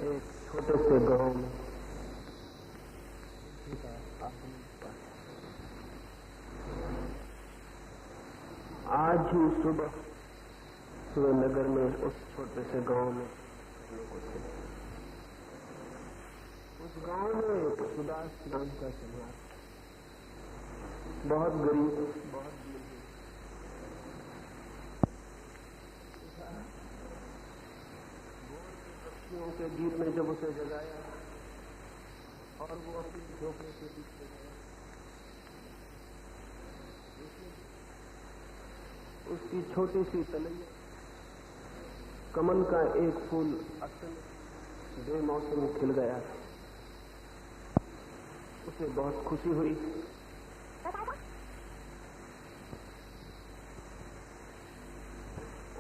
एक छोटे से गांव में आज ही सुबह नगर में उस छोटे से गांव में उस गांव में एक सुदास नाम का समाज, बहुत गरीब, बहुत पक्षियों के गीत ने जब उसे जगाया और वो अपनी झोपड़ी के पीछे गया, उसकी छोटी सी तलैया कमल का एक फूल अचानक बेमौसम खिल गया। उसे बहुत खुशी हुई।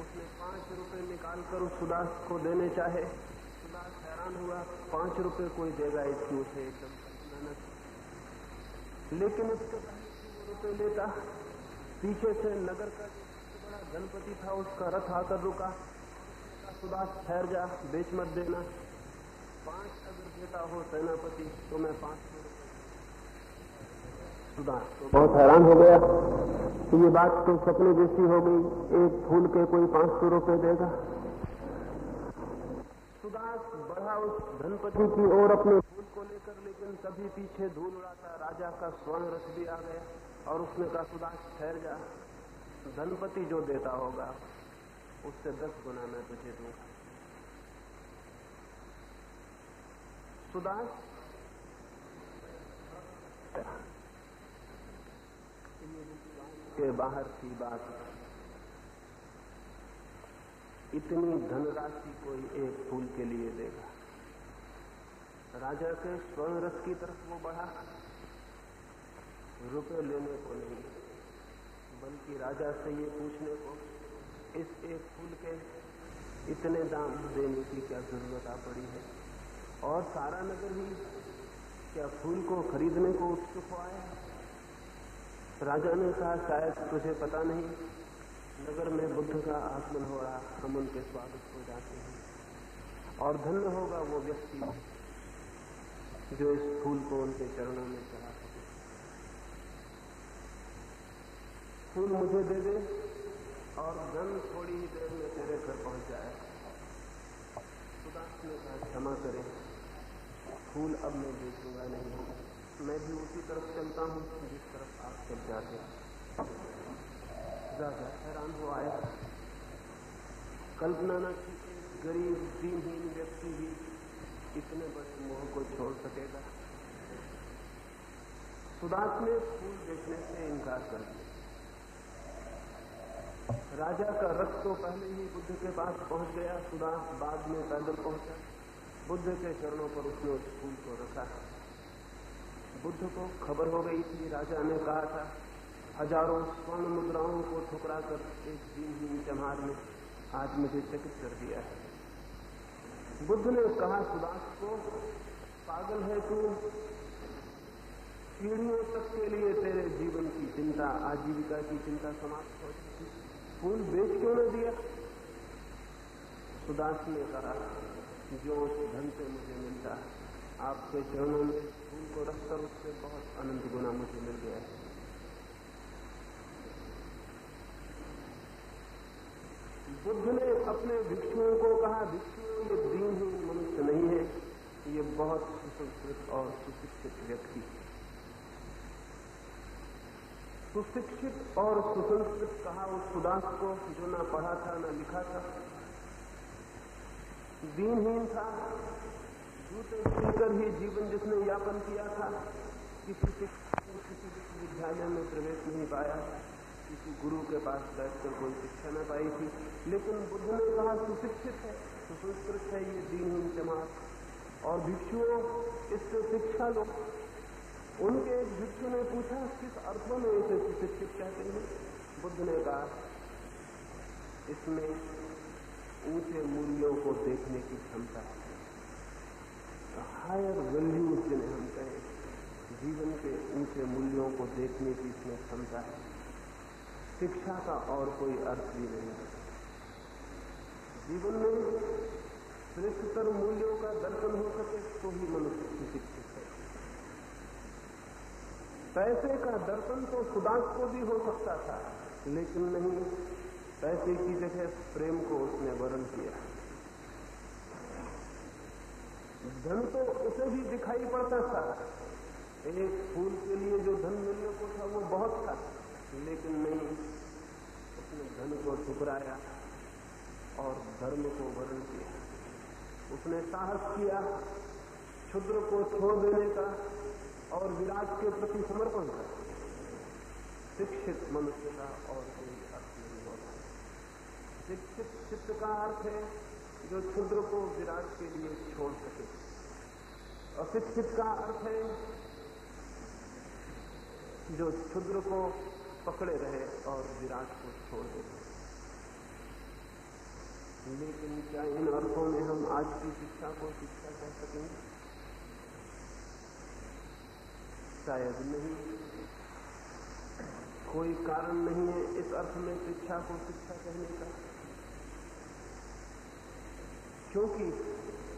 उसने 5 रुपए निकालकर उस सुदास को देने चाहे। सुदास हैरान हुआ, 5 रुपए कोई देगा इसकी उसे एकदम कल्पना न। लेकिन उसके पहले रुपए लेता, पीछे से नगर का बड़ा गणपति था, उसका रथ आकर रुका। सुदास ठहर जा, बेच मत देना, 5 अगर देता हो सेनापति तो मैं 5 सुदास तो बहुत हैरान हो गया। ये बात तो सपने जैसी हो गई, एक फूल के कोई 500 रुपए देगा। सुदास बढ़ा उस धनपति की ओर अपने फूल को लेकर, लेकिन तभी पीछे धूल उड़ाता राजा का स्वर्ण रथ भी आ गया और उसने कहा, सुदास ठहर जा, धनपति जो देता होगा उससे 10 गुना मैं तुझे दूंगा। सुदास के बाहर की बात, इतनी धनराशि कोई एक फूल के लिए देगा। राजा के स्वर्ण रथ की तरफ वो बढ़ा, रुपए लेने को नहीं, बल्कि राजा से ये पूछने को, इस एक फूल के इतने दाम देने की क्या जरूरत आ पड़ी है, और सारा नगर ही क्या फूल को खरीदने को उत्सुक हुआ है। राजा ने कहा, शायद तुझे पता नहीं, नगर में बुद्ध का आगमन हो रहा, हम उनके स्वागत हो जाते हैं, और धन्य होगा वो व्यक्ति जो इस फूल को उनके चरणों में चढ़ा सके। फूल मुझे दे दे और धन थोड़ी ही देर में तेरे घर पहुंच जाए। सुदास ने कहा, क्षमा करें, फूल अब मैं बेचूंगा नहीं, मैं भी उसी तरफ चलता हूं जिस तरफ आप चल जाते हैं। राजा हैरान हो आया, कल्पना न की एक गरीब दीनहीन व्यक्ति भी इतने बड़े मोह को छोड़ सकेगा। सुदास ने फूल बेचने से इनकार कर दिया। राजा का रथ तो पहले ही बुद्ध के पास पहुंच गया, सुदास बाद में पैदल पहुंचा। बुद्ध के चरणों पर उसने उस फूल को रखा। बुद्ध को खबर हो गई थी, राजा ने कहा था, हजारों स्वर्ण मुद्राओं को ठुकरा कर एक दीनहीन चमार ने आज मुझे चकित कर दिया है। बुद्ध ने कहा सुदास को, पागल है तू, पीढ़ियों तक के लिए तेरे जीवन की चिंता, आजीविका की चिंता समाप्त हो जाती, फूल बेच क्यों न दिया। सुदास ने कहा, जो उस धन से मुझे मिलता, आपके चरणों में फूल को रखकर उससे बहुत अनंत गुना मुझे मिल गया है। बुद्ध ने अपने भिक्षुओं को कहा, भिक्षुओं, ये दीनहीन मनुष्य नहीं है, ये बहुत सुसंस्कृत और सुशिक्षित व्यक्ति है। सुशिक्षित और सुसंस्कृत कहा उस सुदास को जो ना पढ़ा था ना लिखा था, दीनहीन था, जूते सिलकर ही जीवन जिसने यापन किया था, किसी विश्वविद्यालय में प्रवेश नहीं पाया, किसी गुरु के पास बैठकर कोई शिक्षा न पाई थी, लेकिन बुद्ध ने कहा सुशिक्षित है, सुसंस्कृत है ये दीनहीन चमार, और भिक्षुओं इससे शिक्षा लो। उनके एक भिक्षु ने पूछा, किस अर्थों में इसे सुशिक्षित कहते हैं। बुद्ध ने कहा, इसमें ऊंचे मूल्यों को देखने की क्षमता है, हायर वैल्यूज जिन्हें हम कहें, जीवन के ऊंचे मूल्यों को देखने की इसमें क्षमता है। शिक्षा का और कोई अर्थ भी नहीं है। जीवन में श्रेष्ठतर मूल्यों का दर्शन हो सके तो ही मनुष्य सुशिक्षित है। पैसे का दर्शन तो सुदास को भी हो सकता था, लेकिन नहीं, पैसे की जगह प्रेम को उसने वर्ण किया। धन तो उसे भी दिखाई पड़ता था, एक फूल के लिए जो धन मिलने को था वो बहुत था, लेकिन नहीं, उसने धन को ठुकराया और धर्म को वर्ण किया। उसने साहस किया क्षुद्र को छोड़ देने का और विराट के प्रति समर्पण का। शिक्षित मनुष्य का और कोई अर्थ नहीं होता। शिक्षित चित्त का अर्थ है जो क्षुद्र को विराट के लिए छोड़ सके। अशिक्षित का अर्थ है जो क्षुद्र को पकड़े रहे और विराट को छोड़ दे। लेकिन क्या इन अर्थों में हम आज की शिक्षा को शिक्षा कह सकेंगे? शायद नहीं। कोई कारण नहीं है इस अर्थ में शिक्षा को शिक्षा कहने का, क्योंकि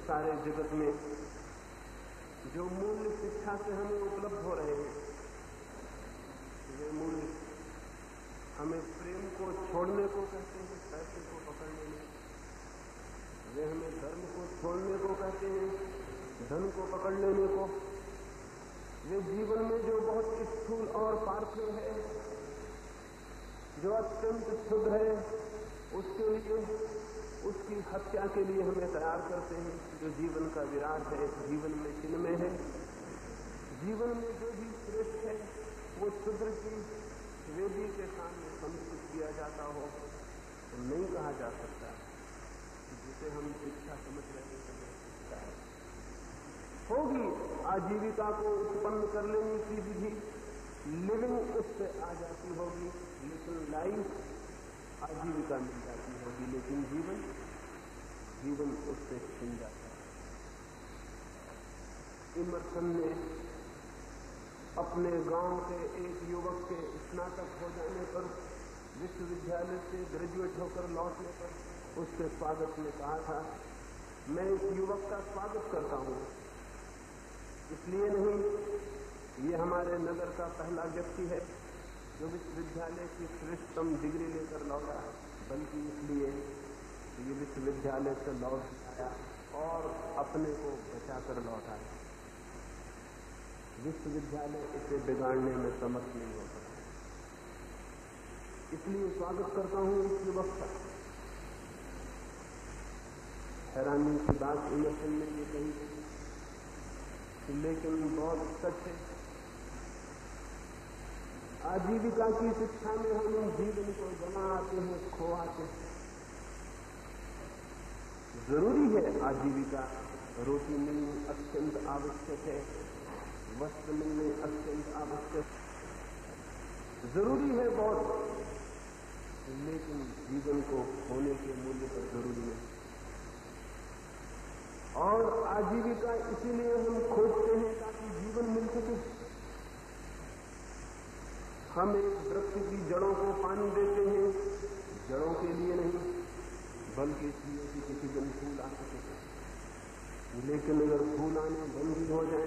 सारे जगत में जो मूल्य शिक्षा से हमें उपलब्ध हो रहे हैं, वे मूल्य हमें प्रेम को छोड़ने को कहते हैं, पैसे को पकड़ने में। वे हमें धर्म को छोड़ने को कहते हैं, धन को पकड़ लेने को। वे जीवन में जो बहुत स्थूल और पार्थिव है, जो अत्यंत शुद्ध है, उसके लिए, उसकी हत्या के लिए हमें तैयार करते हैं। जो जीवन का विराट है, जीवन में चिन्मय है, जीवन में जो भी श्रेष्ठ है, वो क्षुद्र की वेदी के सामने समर्पित किया जाता हो तो नहीं कहा जा सकता जिसे हम शिक्षा समझ रहे हैं। होगी आजीविका को उत्पन्न कर लेने की विधि, लिविंग उससे आ जाती होगी, लेकिन लाइफ आजीविका मिल जाती होगी, लेकिन जीवन उससे छिन जाता है। इमर्सन ने अपने गांव के एक युवक के स्नातक हो जाने पर, विश्वविद्यालय से ग्रेजुएट होकर लौटने पर उसके स्वागत में कहा था, मैं इस युवक का स्वागत करता हूं, इसलिए नहीं ये हमारे नगर का पहला व्यक्ति है जो विश्वविद्यालय की श्रेष्ठतम डिग्री लेकर लौटा, बल्कि इसलिए ये विश्वविद्यालय से लौट आया और अपने को बचाकर लौट आया। विश्वविद्यालय इसे बिगाड़ने में समर्थ नहीं हो सकता, इसलिए स्वागत करता हूं इस युवक का। हैरानी की बात इमर्सन ने ये कही, लेकिन बहुत सच है। आजीविका की शिक्षा में हम जीवन को गंवाते हैं, खोआते हैं। जरूरी है आजीविका, रोटी मिलनी अत्यंत आवश्यक है, वस्त्र मिलने अत्यंत आवश्यक, जरूरी है बहुत, लेकिन जीवन को खोने के मूल्य पर जरूरी नहीं। और आजीविका इसीलिए हम खोजते हैं ताकि जीवन मिल सके। हम एक वृक्ष की जड़ों को पानी देते हैं, जड़ों के लिए नहीं, बल्कि इसलिए कि किसी दिन फूल आ सके। लेकिन अगर फूल आने बंद ही हो जाए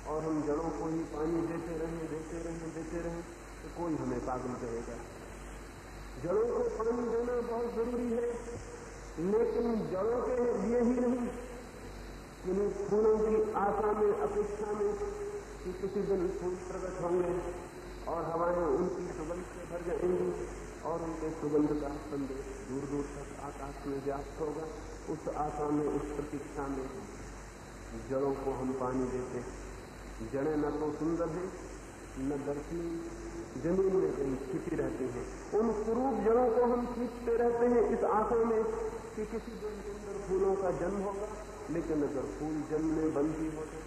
और हम जड़ों को ही पानी देते रहें, तो कोई हमें पागल कहेगा। जड़ों को पानी देना बहुत जरूरी है, लेकिन जड़ों के लिए ही नहीं, किन्हीं फूलों की आशा में, अपेक्षा में कि किसी दिन फूल प्रकट होंगे और हवाएं उनकी सुगंध से भर जाएंगी और उनके सुगंध का संदेश दूर दूर तक आकाश में व्याप्त होगा। उस आशा में, उस प्रतीक्षा में जड़ों को हम पानी देते हैं। जड़ें न तो सुंदर हैं, न दर्शनीय, जमीन में कहीं छिपी रहती हैं। उन कुरूप जड़ों को हम खींचते रहते हैं इस आशा में कि किसी दिन सुंदर फूलों का जन्म होगा, लेकिन अगर फूल जन्मने बंद ही हो जाए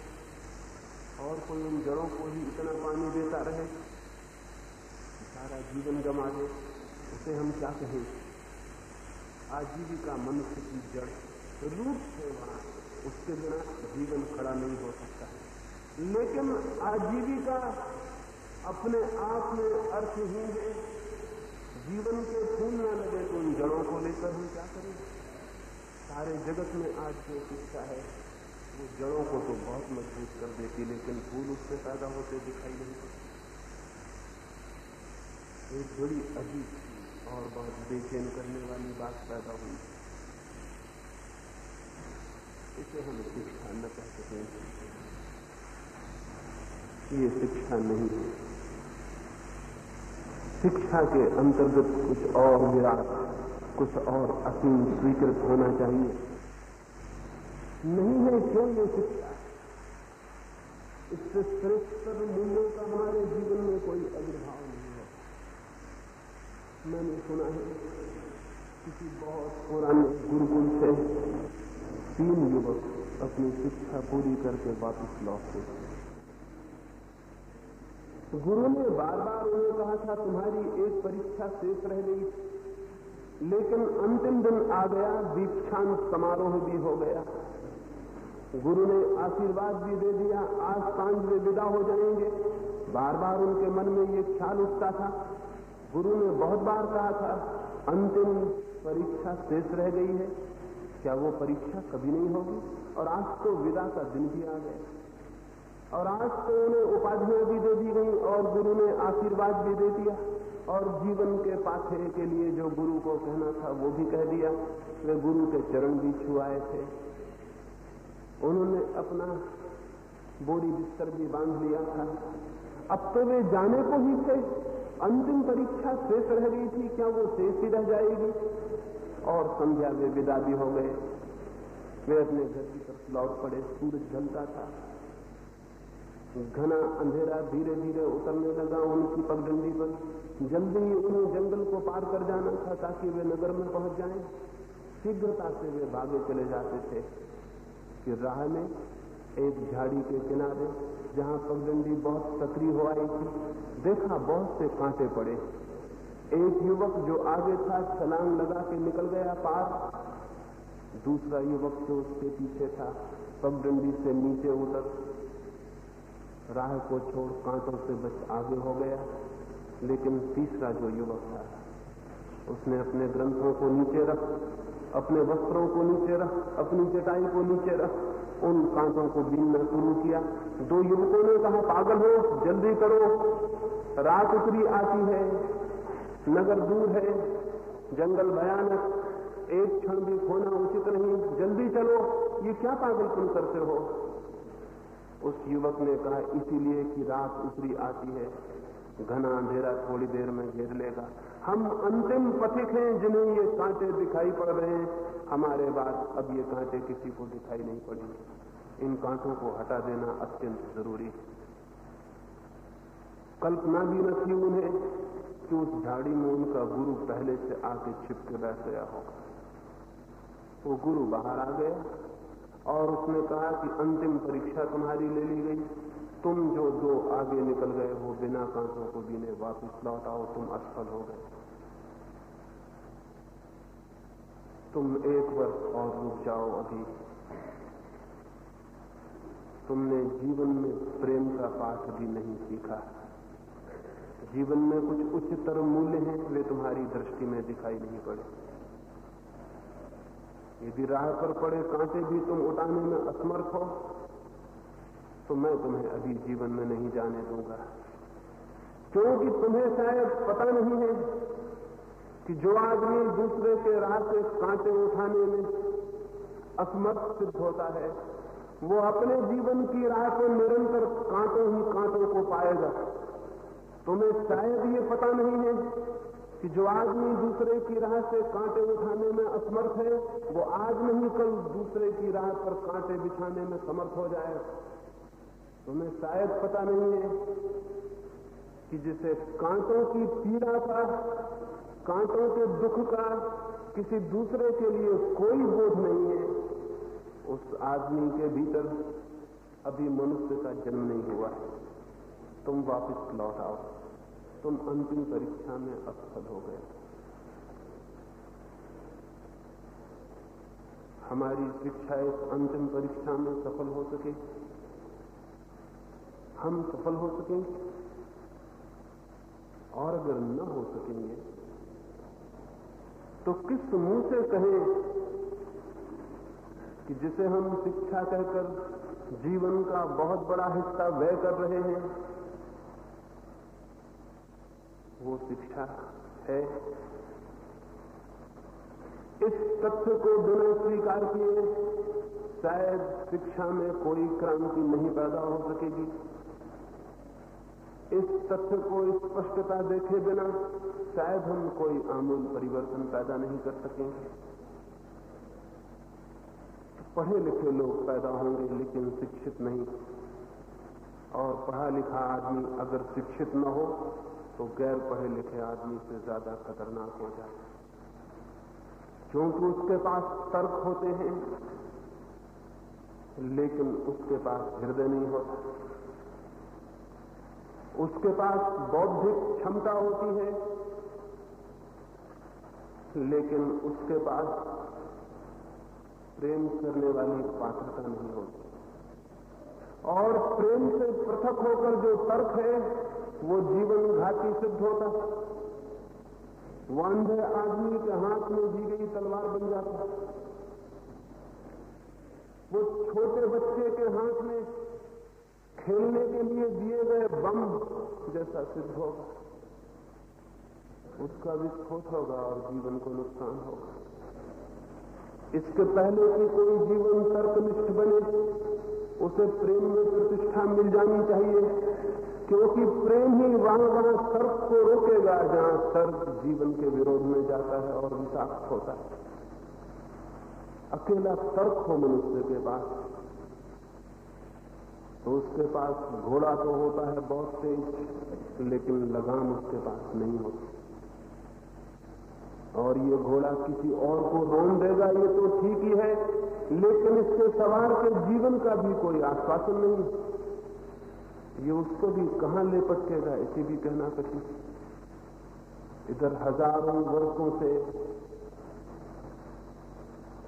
और कोई उन जड़ों को ही इतना पानी देता रहे, सारा जीवन गंवा दे, उसे हम क्या कहें? आजीविका मनुष्य की जड़ रूप है वहां, उसके बिना जीवन खड़ा नहीं हो सकता है। लेकिन आजीविका अपने आप में अर्थहीन है। जीवन के फूल न लगे तो उन जड़ों को लेकर हम क्या करें? सारे जगत में आज जो शिक्षा है जड़ों को तो बहुत मजबूत कर देती, लेकिन फूल उससे पैदा होते दिखाई नहीं पड़ते। एक बड़ी अजीब और बहुत बेचैन करने वाली बात पैदा हुई। इसे हम शिक्षा न कह सकें, ये शिक्षा नहीं है। शिक्षा के अंतर्गत कुछ और विराट, कुछ और असीम स्वीकृत होना चाहिए। नहीं है क्यों ये शिक्षा? इससे श्रेष्ठतर मूल्यों का हमारे जीवन में कोई आविर्भाव नहीं है। मैंने सुना है किसी बहुत पुराने गुरुकुल से 3 युवक अपनी शिक्षा पूरी करके वापस लौटे। गुरु ने बार बार उन्हें कहा था तुम्हारी एक परीक्षा शेष रह गई, लेकिन अंतिम दिन आ गया, दीक्षांत समारोह भी हो गया। गुरु ने आशीर्वाद भी दे दिया, आज सांझ वे विदा हो जाएंगे। बार बार उनके मन में ये ख्याल उठता था। गुरु ने बहुत बार कहा था अंतिम परीक्षा शेष रह गई है, क्या वो परीक्षा कभी नहीं होगी? और आज तो विदा का दिन भी आ गया, और आज तो उन्हें उपाधियां भी दे दी गई और गुरु ने आशीर्वाद भी दे दिया, और जीवन के पाथे के लिए जो गुरु को कहना था वो भी कह दिया। वे गुरु के चरण भी छुआए थे, उन्होंने अपना बोरी बिस्तर भी बांध लिया था। अब तो वे जाने को ही थे, अंतिम परीक्षा शेष रह गई थी, क्या वो शेष ही रह जाएगी? और संध्या में विदा भी हो गए। वे अपने घर की तरफ लौट पड़े। सूरज ढलता था, घना अंधेरा धीरे धीरे उतरने लगा उनकी पगडंडी पर। जल्दी ही उन्हें जंगल को पार कर जाना था ताकि वे नगर में पहुंच जाएं। शीघ्रता से वे भागे चले जाते थे कि राह में एक झाड़ी के किनारे, जहां पगडंडी बहुत सक्रिय हो आई थी, देखा बहुत से कांटे पड़े। एक युवक जो आगे था छलांग लगा के निकल गया पार। दूसरा युवक जो उसके पीछे था पगडंडी से नीचे उतर राह को छोड़ कांटों से बच आगे हो गया। लेकिन तीसरा जो युवक था उसने अपने ग्रंथों को नीचे रख, अपने वस्त्रों को नीचे रख, अपनी चटाई को नीचे रख, उन कांटों को बीनना शुरू किया। 2 युवकों ने कहा पागल हो, जल्दी करो, रात उतरी आती है, नगर दूर है, जंगल भयानक, एक क्षण भी खोना उचित नहीं, जल्दी चलो, ये क्या पागलपन करते हो? उस युवक ने कहा इसीलिए कि रात उतरी आती है, घना अंधेरा थोड़ी देर में घेर लेगा। हम अंतिम पथिक हैं जिन्हें ये कांटे दिखाई पड़ रहे हैं, हमारे बाद अब ये कांटे किसी को दिखाई नहीं पड़ेंगे। इन कांटों को हटा देना अत्यंत जरूरी है। कल्पना भी न थी उन्हें कि उस झाड़ी में उनका गुरु पहले से आके छिप के बैठ गया होगा। वो गुरु बाहर आ गया और उसने कहा कि अंतिम परीक्षा तुम्हारी ले ली गई, तुम जो 2 आगे निकल गए हो बिना कांटों को बीने, वापस लौट आओ, तुम असफल हो गए। तुम 1 वर्ष और रुक जाओ, अभी तुमने जीवन में प्रेम का पाठ भी नहीं सीखा। जीवन में कुछ उच्चतर मूल्य हैं, वे तुम्हारी दृष्टि में दिखाई नहीं पड़े। यदि राह पर पड़े कांटे भी तुम उठाने में असमर्थ हो तो मैं तुम्हें अभी जीवन में नहीं जाने दूंगा, क्योंकि तुम्हें शायद पता नहीं है कि जो आदमी दूसरे के राह से कांटे उठाने में असमर्थ सिद्ध होता है वो अपने जीवन की राह पर निरंतर कांटों ही कांटों को पाएगा। तुम्हें शायद ये पता नहीं है कि जो आदमी दूसरे की राह से कांटे उठाने में असमर्थ है वो आज नहीं कल दूसरे की राह पर कांटे बिछाने में समर्थ हो जाए। तुम्हें शायद पता नहीं है कि जिसे कांटों की पीड़ा का, कांटों के दुख का किसी दूसरे के लिए कोई बोझ नहीं है, उस आदमी के भीतर अभी मनुष्य का जन्म नहीं हुआ है। तुम वापस लौट आओ, तुम अंतिम परीक्षा में असफल हो गए। हमारी शिक्षा इस अंतिम परीक्षा में सफल हो सके, हम सफल हो सकेंगे, और अगर न हो सकेंगे तो किस मुंह से कहें कि जिसे हम शिक्षा कहकर जीवन का बहुत बड़ा हिस्सा व्यय कर रहे हैं, वो शिक्षा है। इस तथ्य को बिना स्वीकार किए शायद शिक्षा में कोई क्रांति नहीं पैदा हो सकेगी। इस तथ्य को स्पष्टता देखे बिना शायद हम कोई आमूल परिवर्तन पैदा नहीं कर सकेंगे। पढ़े लिखे लोग पैदा होंगे लेकिन शिक्षित नहीं, और पढ़ा लिखा आदमी अगर शिक्षित न हो तो गैर पढ़े लिखे आदमी से ज्यादा खतरनाक हो जाए, क्योंकि उसके पास तर्क होते हैं लेकिन उसके पास हृदय नहीं होता। उसके पास बौद्धिक क्षमता होती है लेकिन उसके पास प्रेम करने वाली पात्रता नहीं होती। और प्रेम से पृथक होकर जो तर्क है वो जीवन घाती सिद्ध होता। वो अंधे आदमी के हाथ में दी गई तलवार बन जाता। वो छोटे बच्चे के हाथ में खेलने के लिए दिए गए बम जैसा सिद्ध होगा। उसका विस्फोट होगा और जीवन को नुकसान होगा। इसके पहले कि कोई जीवन तर्कनिष्ठ बने, उसे प्रेम में प्रतिष्ठा मिल जानी चाहिए, क्योंकि प्रेम ही वहां तर्क को रोकेगा जहां तर्क जीवन के विरोध में जाता है और विषाक्त होता है। अकेला तर्क हो मनुष्य के पास तो उसके पास घोड़ा तो होता है बहुत तेज, लेकिन लगाम उसके पास नहीं होती। और ये घोड़ा किसी और को रोन देगा ये तो ठीक ही है, लेकिन इसके सवार के जीवन का भी कोई आश्वासन नहीं। ये उसको भी कहां ले पटकेगा इसे भी कहना कठिन। इधर हजारों वर्षों से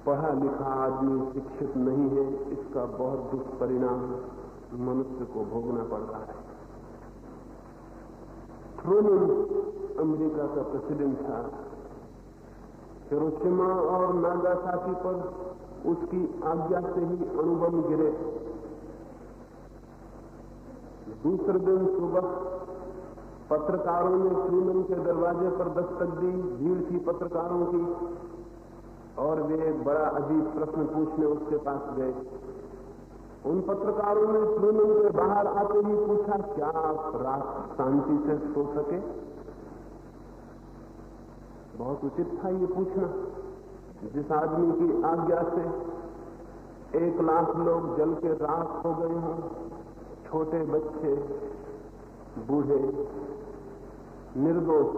पढ़ा लिखा आदमी शिक्षित नहीं है, इसका बहुत दुष्परिणाम मनुष्य को भोगना पड़ रहा है। ट्रूमन अमेरिका का प्रेसिडेंट था। हिरोशिमा और नागासाकी पर उसकी आज्ञा से ही अणुबम गिरे। दूसरे दिन सुबह पत्रकारों ने ट्रूमन के दरवाजे पर दस्तक दी। भीड़ थी पत्रकारों की और वे एक बड़ा अजीब प्रश्न पूछने उसके पास गए। उन पत्रकारों ने ट्रूमन के बाहर आते ही पूछा, क्या आप रात शांति से सो सके? बहुत उचित था ये पूछना। जिस आदमी की आज्ञा से 1 लाख लोग जल के राख हो गए हों, छोटे बच्चे, बूढ़े, निर्दोष,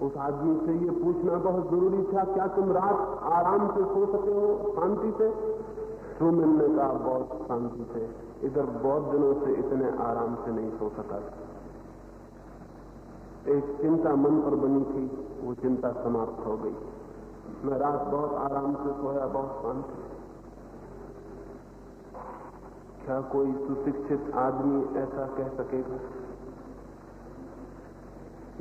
उस आदमी से ये पूछना बहुत जरूरी था, क्या तुम रात आराम से सो सके हो, शांति से? ट्रूमन ने कहा, बहुत शांति से। इधर बहुत दिनों से इतने आराम से नहीं सो सका था। एक चिंता मन पर बनी थी, वो चिंता समाप्त हो गई। मैं रात बहुत आराम से सोया, बहुत शांति। क्या कोई सुशिक्षित आदमी ऐसा कह सकेगा?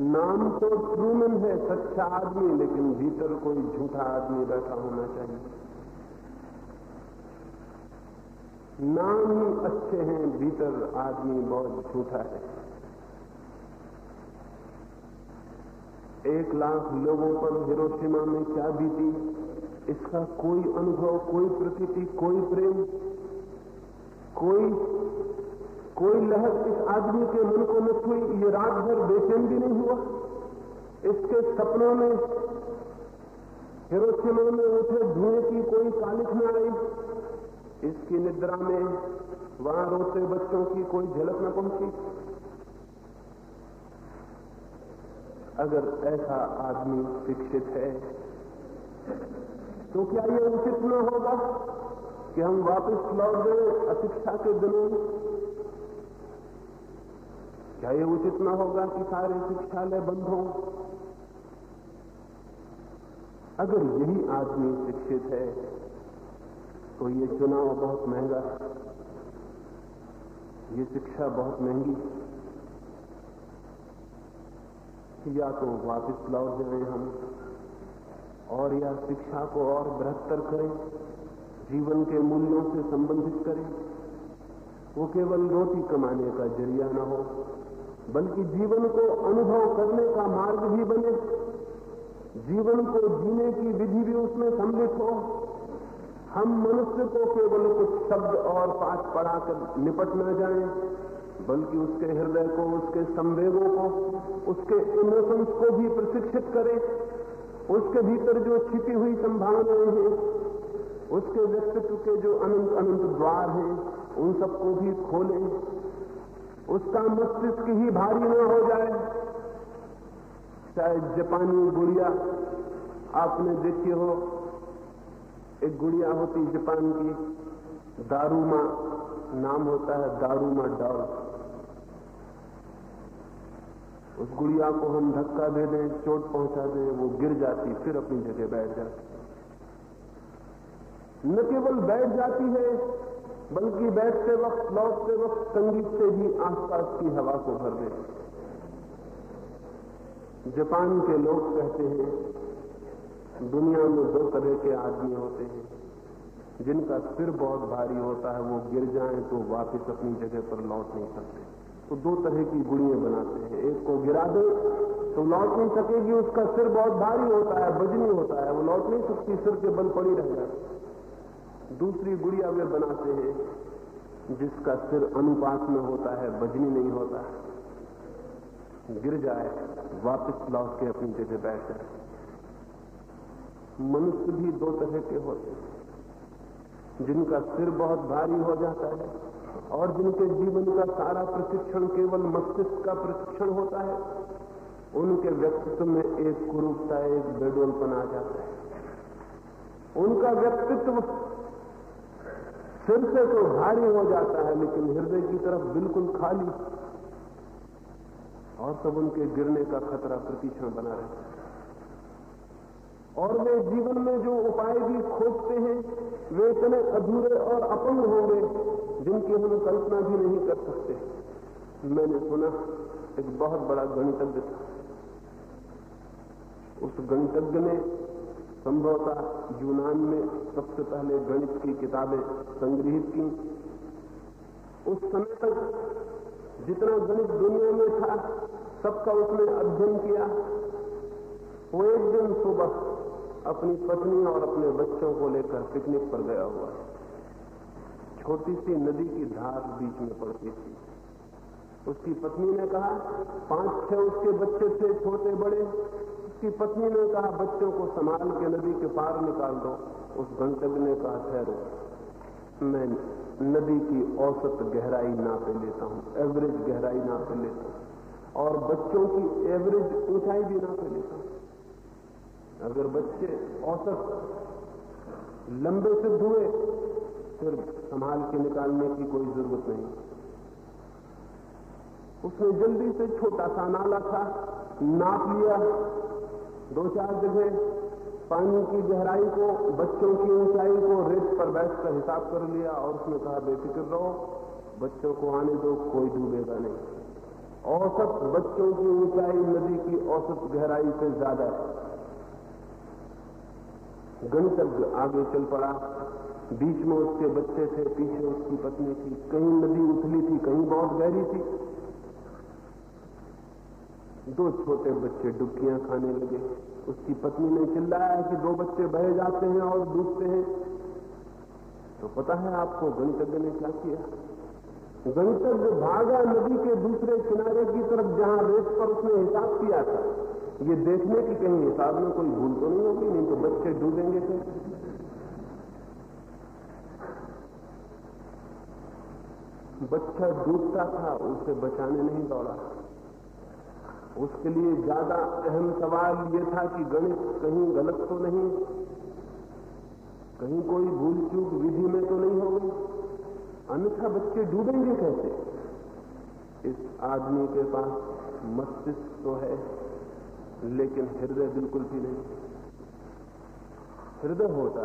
नाम तो ट्रूमन है, सच्चा आदमी, लेकिन भीतर कोई झूठा आदमी बैठा होना चाहिए। नाम ही अच्छे हैं, भीतर आदमी बहुत झूठा है। 1 लाख लोगों पर हिरोशिमा में क्या बीती, इसका कोई अनुभव, कोई प्रतीति, कोई प्रेम, कोई लहर इस आदमी के मन को न छुई। ये रात भर बेचैन भी नहीं हुआ। इसके सपनों में हिरोशिमा में उठे धुएं की कोई कालिख न आई। इसकी निद्रा में वहां रोते बच्चों की कोई झलक न पहुंची। अगर ऐसा आदमी शिक्षित है तो क्या यह उचित न होगा कि हम वापस लौट गए अशिक्षा के दिनों में? क्या यह उचित न होगा कि सारे शिक्षालय बंद हों? अगर यही आदमी शिक्षित है तो ये चुनाव बहुत महंगा है, ये शिक्षा बहुत महंगी। या तो वापस लौट जाएं हम और या शिक्षा को और बेहतर करें, जीवन के मूल्यों से संबंधित करे, वो केवल रोटी कमाने का जरिया न हो, बल्कि जीवन को अनुभव करने का मार्ग भी बने, जीवन को जीने की विधि भी उसमें सम्मिलित हो। हम मनुष्य को केवल कुछ शब्द और पाठ पढ़ाकर निपट न जाएं, बल्कि उसके हृदय को, उसके संवेगों को, उसके इमोशंस को भी प्रशिक्षित करें, उसके भीतर जो छिपी हुई संभावनाएं हैं, उसके व्यक्तित्व के जो अनंत अनंत द्वार हैं, उन सबको भी खोलें। उसका मस्तिष्क ही भारी न हो जाए। शायद जापानी गुड़िया आपने देखी हो, एक गुड़िया होती जापान की, दारूमा नाम होता है, दारूमा डॉल। उस गुड़िया को हम धक्का दे दें, चोट पहुंचा दें, वो गिर जाती, फिर अपनी जगह बैठ जाती। न केवल बैठ जाती है, बल्कि बैठते वक्त, लौटते वक्त संगीत से भी आसपास की हवा को भर देती। जापान के लोग कहते हैं दुनिया में दो तरह के आदमी होते हैं, जिनका सिर बहुत भारी होता है, वो गिर जाएं तो वापस अपनी जगह पर लौट नहीं सकते। तो दो तरह की गुड़ियां बनाते हैं, एक को गिरा दे तो लौट नहीं सकेगी, उसका सिर बहुत भारी होता है, वजनी होता है, वो लौट नहीं सकती, सिर के बल पड़ी रह जाती। दूसरी गुड़िया वे बनाते हैं जिसका सिर अनुपात में होता है, वजनी नहीं होता है, गिर जाए वापस लौट के अपनी जगह बैठ जाए। मनुष्य भी दो तरह के होते हैं, जिनका सिर बहुत भारी हो जाता है और जिनके जीवन का सारा प्रशिक्षण केवल मस्तिष्क का प्रशिक्षण होता है। उनके व्यक्तित्व में एक कुरूपता, एक बेडोलपन आ जाता है। उनका व्यक्तित्व सिर से तो भारी हो जाता है, लेकिन हृदय की तरफ बिल्कुल खाली, और तब उनके गिरने का खतरा प्रतिक्षण बना रहता है। और वे जीवन में जो उपाय भी खोजते हैं, वे इतने अधूरे और अपंग होंगे जिनकी हम कल्पना भी नहीं कर सकते। मैंने सुना एक बहुत बड़ा गणितज्ञ था, उस गणितज्ञ ने संभवतः यूनान में सबसे पहले गणित की किताबें संग्रहित की। उस समय तक जितना गणित दुनिया में था, सबका उसने अध्ययन किया। वो एक दिन सुबह अपनी पत्नी और अपने बच्चों को लेकर पिकनिक पर गया हुआ है। छोटी सी नदी की धार बीच में पड़ती थी। उसकी पत्नी ने कहा, 5-6 उसके बच्चे थे, छोटे बड़े। उसकी पत्नी ने कहा, बच्चों को संभाल के नदी के पार निकाल दो। उस गणितज्ञ ने कहा, ठहरो, मैं नदी की औसत गहराई नापे लेता हूं, एवरेज गहराई नापे लेता हूं, और बच्चों की एवरेज ऊंचाई भी नापे लेता हूं। अगर बच्चे औसत लंबे सिद्ध हुए, फिर संभाल के निकालने की कोई जरूरत नहीं। उसने जल्दी से छोटा सा नाला था, नाप लिया, 2-4 जगह पानी की गहराई को, बच्चों की ऊंचाई को रेत पर बैठकर हिसाब कर लिया, और उसने कहा, बेफिक्र रहो, बच्चों को आने दो, कोई डूबेगा नहीं। औसत बच्चों की ऊंचाई नदी की औसत गहराई से ज्यादा है। गणितज्ञ आगे चल पड़ा। बीच में उसके बच्चे थे, पीछे उसकी पत्नी थी। कहीं नदी उथली थी, कहीं बहुत गहरी थी। 2 छोटे बच्चे डुबकियां खाने लगे। उसकी पत्नी ने चिल्लाया कि 2 बच्चे बह जाते हैं और डूबते हैं। तो पता है आपको गणितज्ञ ने क्या किया? गणितज्ञ भागा नदी के दूसरे किनारे की तरफ, जहां रेत पर उसने हिसाब किया था, ये देखने की कहीं हिसाब में कोई भूल तो नहीं होगी, नहीं तो बच्चे डूबेंगे थे। बच्चा डूबता था, उसे बचाने नहीं दौड़ा। उसके लिए ज्यादा अहम सवाल यह था कि गणित कहीं गलत तो नहीं, कहीं कोई भूल चूक विधि में तो नहीं होगी, अन्यथा बच्चे डूबेंगे कैसे? इस आदमी के पास मस्तिष्क तो है, लेकिन हृदय बिल्कुल भी नहीं। हृदय होता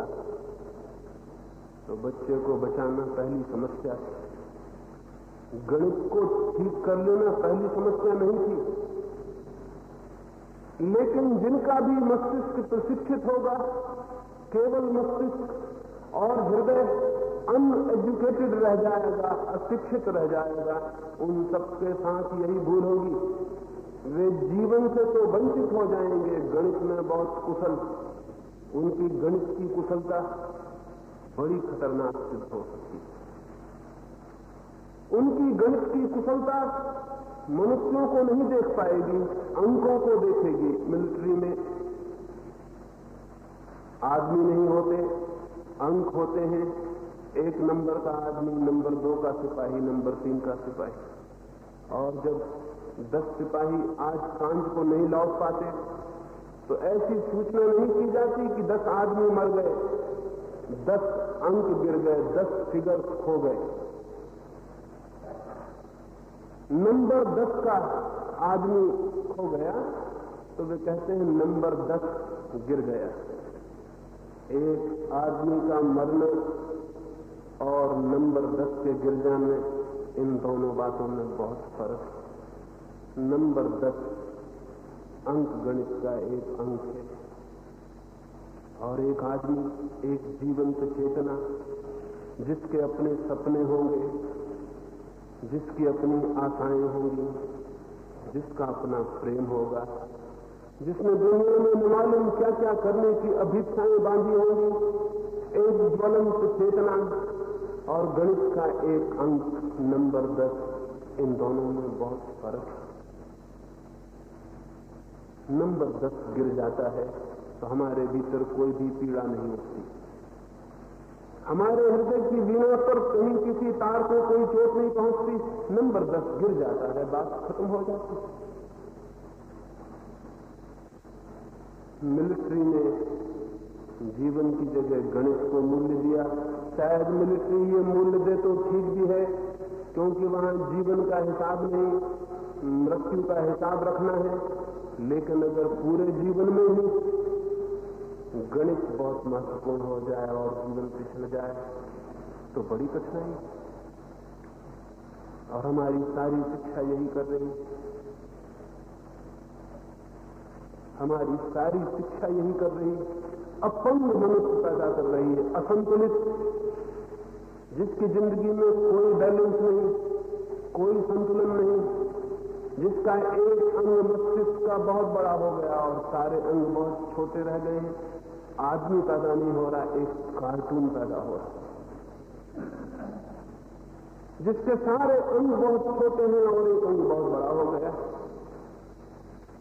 तो बच्चे को बचाना पहली समस्या थी। गणित को ठीक कर लेना पहली समस्या नहीं थी। लेकिन जिनका भी मस्तिष्क प्रशिक्षित होगा, केवल मस्तिष्क और हृदय अनएजुकेटेड रह जाएगा, अशिक्षित रह जाएगा। उन सबके साथ यही भूल होगी। वे जीवन से तो वंचित हो जाएंगे, गणित में बहुत कुशल, उनकी गणित की कुशलता बड़ी खतरनाक सिद्ध हो सकती है। उनकी गणित की कुशलता मनुष्यों को नहीं देख पाएगी, अंकों को देखेगी। मिलिट्री में आदमी नहीं होते, अंक होते हैं। 1 नंबर का आदमी, नंबर 2 का सिपाही, नंबर 3 का सिपाही। और जब 10 सिपाही आज सांझ को नहीं लौट पाते तो ऐसी सूचना नहीं की जाती कि 10 आदमी मर गए, 10 अंक गिर गए, 10 फिगर खो गए। नंबर 10 का आदमी खो गया तो वे कहते हैं नंबर 10 गिर गया। एक आदमी का मरना और नंबर 10 के गिर जाने, इन दोनों बातों में बहुत फर्क है। नंबर 10 अंक गणित का एक अंक है और एक आदमी, एक जीवंत चेतना जिसके अपने सपने होंगे, जिसकी अपनी आशाएं होंगी, जिसका अपना प्रेम होगा, जिसने दुनिया में न मालूम क्या क्या करने की अभिप्साएं बांधी होंगी, एक ज्वलंत चेतना और गणित का एक अंक नंबर 10, इन दोनों में बहुत फर्क है। नंबर 10 गिर जाता है तो हमारे भीतर कोई भी पीड़ा नहीं होती। हमारे हृदय की वीणा पर कहीं किसी तार को कोई चोट नहीं पहुंचती। नंबर 10 गिर जाता है, बात खत्म हो जाती है। मिलिट्री ने जीवन की जगह गणित को मूल्य दिया। शायद मिलिट्री ये मूल्य दे तो ठीक भी है, क्योंकि वहां जीवन का हिसाब नहीं, मृत्यु का हिसाब रखना है। लेकिन अगर पूरे जीवन में ही गणित बहुत महत्वपूर्ण हो जाए और जीवन पिछड़ जाए तो बड़ी कठिनाई। और हमारी सारी शिक्षा यही कर रही है, हमारी सारी शिक्षा यही कर रही है। अपंग मनुष्य पैदा कर रही है, असंतुलित, जिसकी जिंदगी में कोई बैलेंस नहीं, कोई संतुलन नहीं, जिसका एक अंग मस्तिष्क का बहुत बड़ा हो गया और सारे अंग बहुत छोटे रह गए हैं। आदमी पैदा नहीं हो रहा, एक कार्टून पैदा हो रहा, जिसके सारे अंग बहुत छोटे हैं और एक अंग बहुत बड़ा हो गया।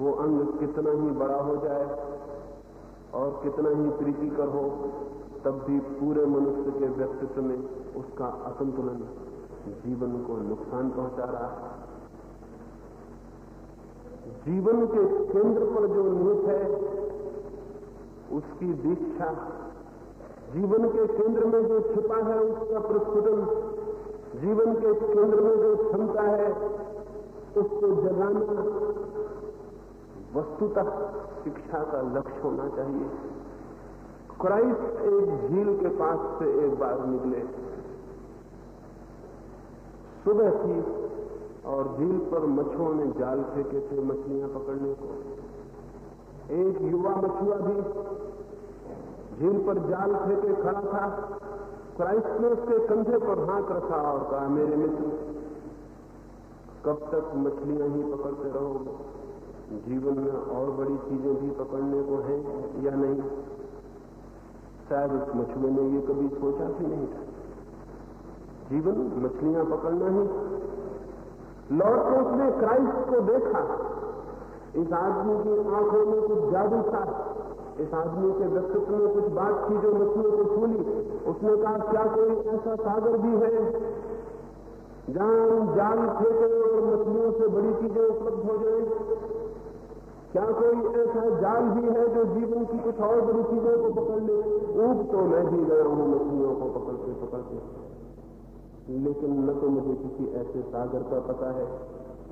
वो अंग कितना ही बड़ा हो जाए और कितना ही प्रीतिकर हो, तब भी पूरे मनुष्य के व्यक्तित्व में उसका असंतुलन जीवन को नुकसान पहुंचा रहा है। जीवन के केंद्र पर जो निहित है उसकी दीक्षा, जीवन के केंद्र में जो छिपा है उसका प्रस्फुटन, जीवन के केंद्र में जो क्षमता है उसको जगाना वस्तुतः शिक्षा का लक्ष्य होना चाहिए। क्राइस्ट एक झील के पास से एक बार निकले। सुबह थी और झील पर मछुओं ने जाल फेंके थे मछलियां पकड़ने को। एक युवा मछुआ भी झील पर जाल फेंके खड़ा था। क्राइस्ट ने उसके कंधे पर हाथ रखा और कहा, मेरे मित्र, कब तक मछलियां ही पकड़ते रहोगे? जीवन में और बड़ी चीजें भी पकड़ने को हैं या नहीं? शायद उस मछुए ने ये कभी सोचा भी नहीं था। जीवन मछलियां पकड़ना ही। लौट कर उसने क्राइस्ट को देखा। इस आदमी की आंखों में कुछ जादू था, इस आदमी के व्यक्तित्व में कुछ बात थी जो मछलियों को छूली। उसने कहा, क्या कोई ऐसा सागर भी है जहां जाल फेंके और मछलियों से बड़ी चीजें उपलब्ध हो जाए? क्या कोई ऐसा जाल भी है जो जीवन की कुछ और बड़ी चीजों को पकड़ ले? ऊब तो मैं भी गया हूं मछलियों को पकड़ते पकड़ते, लेकिन न तो मुझे किसी ऐसे सागर का पता है